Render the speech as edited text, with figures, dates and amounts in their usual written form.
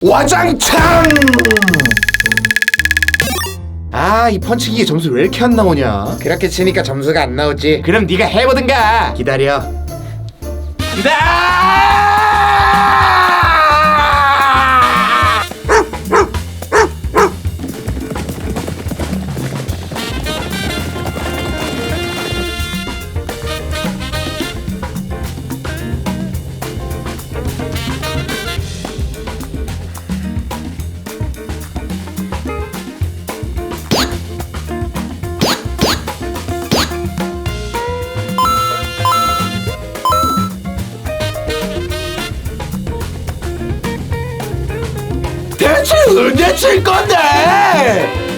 와장창! 아, 이 펀치기계 점수 왜 이렇게 안 나오냐? 그렇게 치니까 점수가 안 나오지. 그럼 네가 해보든가. 기다려. 대체 언제 칠 건데?